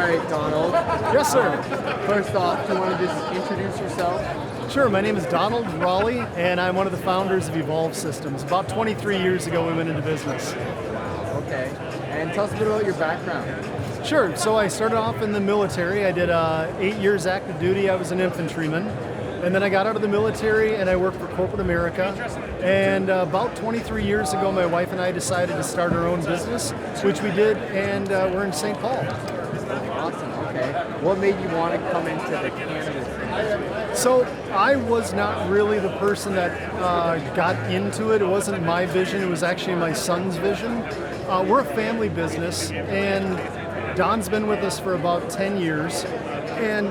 All right, Donald. Yes, sir. First off, do you want to just introduce yourself? Sure, my name is Donald Raleigh, and I'm one of the founders of Evolve Systems. About 23 years ago, we went into business. Okay. And tell us a bit about your background. Sure, so I started off in the military. I did 8 years active duty. I was an infantryman. And then I got out of the military and I worked for corporate America. And about 23 years ago, my wife and I decided to start our own business, which we did, and we're in St. Paul. Awesome, okay. What made you want to come into the cannabis industry? So I was not really the person that got into it. It wasn't my vision, it was actually my son's vision. We're a family business, and Don's been with us for about 10 years, and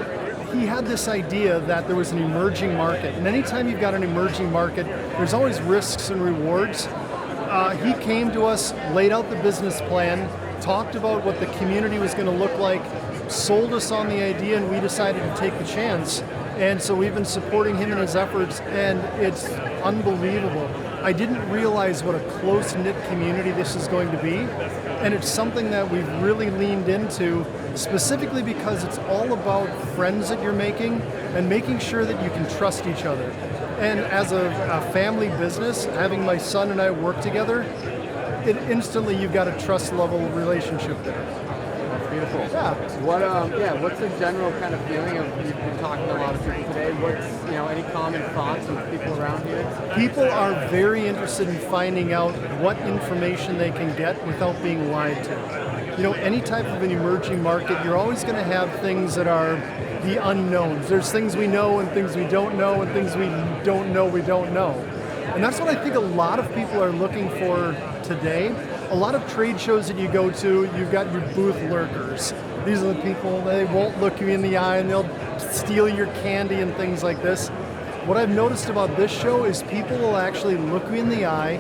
he had this idea that there was an emerging market. And anytime you've got an emerging market, there's always risks and rewards. He came to us, laid out the business plan, talked about what the community was going to look like, sold us on the idea, and we decided to take the chance. And so we've been supporting him in his efforts, and it's unbelievable. I didn't realize what a close-knit community this is going to be, and it's something that we've really leaned into, specifically because it's all about friends that you're making and making sure that you can trust each other. And as a family business, having my son and I work together, instantly you've got a trust level relationship there. That's beautiful. Yeah. What's the general kind of feeling of, you've been talking to a lot of people today, what's, any common thoughts of people around here? People are very interested in finding out what information they can get without being lied to. Any type of an emerging market, you're always going to have things that are the unknowns. There's things we know and things we don't know and things we don't know we don't know. And that's what I think a lot of people are looking for today. A lot of trade shows that you go to, you've got your booth lurkers. These are the people, they won't look you in the eye and they'll steal your candy and things like this. What I've noticed about this show is people will actually look you in the eye,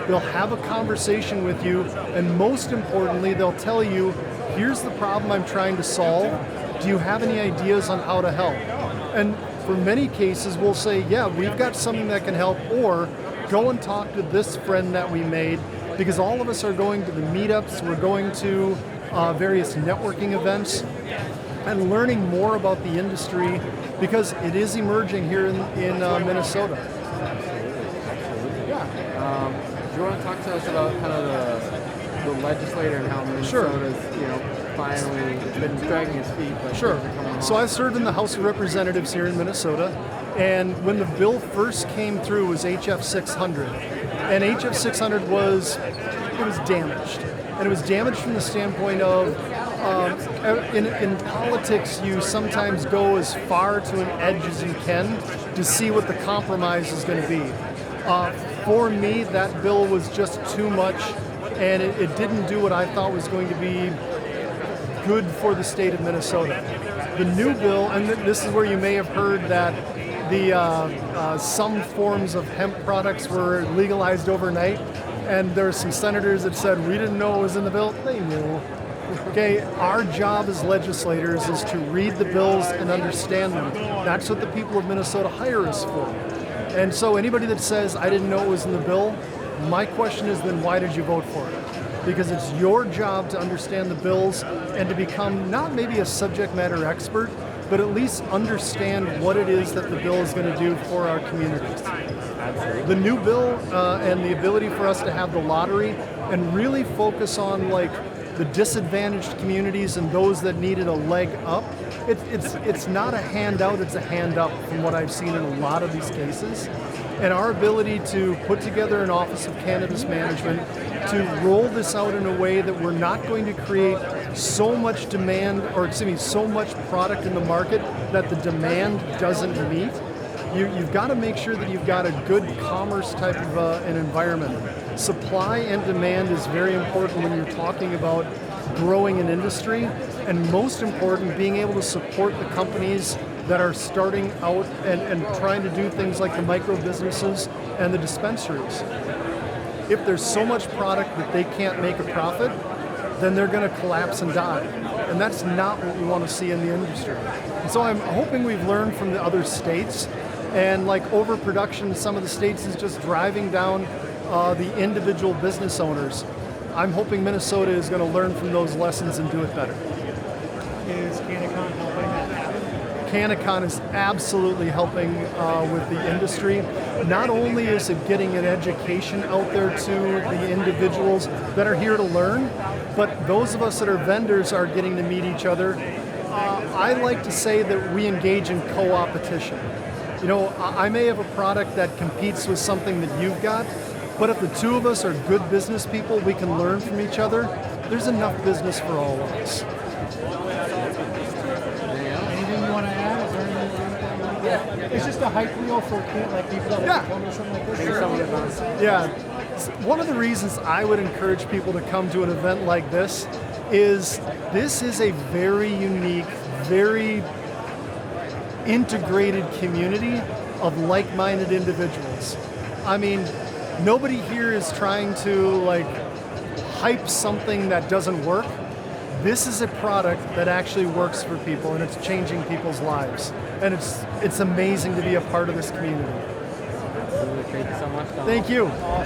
they'll have a conversation with you, and most importantly, they'll tell you, here's the problem I'm trying to solve. Do you have any ideas on how to help? And for many cases, we'll say, yeah, we've got something that can help, or go and talk to this friend that we made, because all of us are going to the meetups, we're going to various networking events, and learning more about the industry, because it is emerging here in Minnesota. Do you want to talk to us about kind of the legislator and how Minnesota's, finally been dragging its feet? But Sure. So I served in the House of Representatives here in Minnesota, and when the bill first came through, it was HF 600. And HF 600 was damaged. And it was damaged from the standpoint of, in politics, you sometimes go as far to an edge as you can to see what the compromise is going to be. For me, that bill was just too much, and it didn't do what I thought was going to be good for the state of Minnesota. The new bill, and this is where you may have heard that some forms of hemp products were legalized overnight, and there were some senators that said, we didn't know it was in the bill. They knew. Okay, our job as legislators is to read the bills and understand them. That's what the people of Minnesota hire us for. And so anybody that says, I didn't know it was in the bill, my question is, then why did you vote for it? Because it's your job to understand the bills and to become not maybe a subject matter expert, but at least understand what it is that the bill is going to do for our communities. The new bill and the ability for us to have the lottery and really focus on the disadvantaged communities and those that needed a leg up. It's not a handout, it's a hand up from what I've seen in a lot of these cases. And our ability to put together an Office of Cannabis Management to roll this out in a way that we're not going to create so much demand, so much product in the market that the demand doesn't meet. You've got to make sure that you've got a good commerce type of an environment. Supply and demand is very important when you're talking about growing an industry, and most important, being able to support the companies that are starting out and trying to do things like the micro businesses and the dispensaries. If there's so much product that they can't make a profit, then they're going to collapse and die. And that's not what we want to see in the industry. And so I'm hoping we've learned from the other states, and overproduction in some of the states is just driving down the individual business owners. I'm hoping Minnesota is going to learn from those lessons and do it better. is CannaCon helping that happen? CannaCon is absolutely helping with the industry. Not only is it getting an education out there to the individuals that are here to learn, but those of us that are vendors are getting to meet each other. I like to say that we engage in co-opetition. You know, I may have a product that competes with something that you've got, but if the two of us are good business people, we can learn from each other. There's enough business for all of us. Anything you want to add? Is there anything? Yeah. It's just a hype reel for like people that want to come to something like this. Yeah. One of the reasons I would encourage people to come to an event like this is a very unique, very integrated community of like-minded individuals. I mean, nobody here is trying to like hype something that doesn't work. This is a product that actually works for people, and it's changing people's lives. And it's amazing to be a part of this community. Thank you so much, Donald. Thank you. Awesome.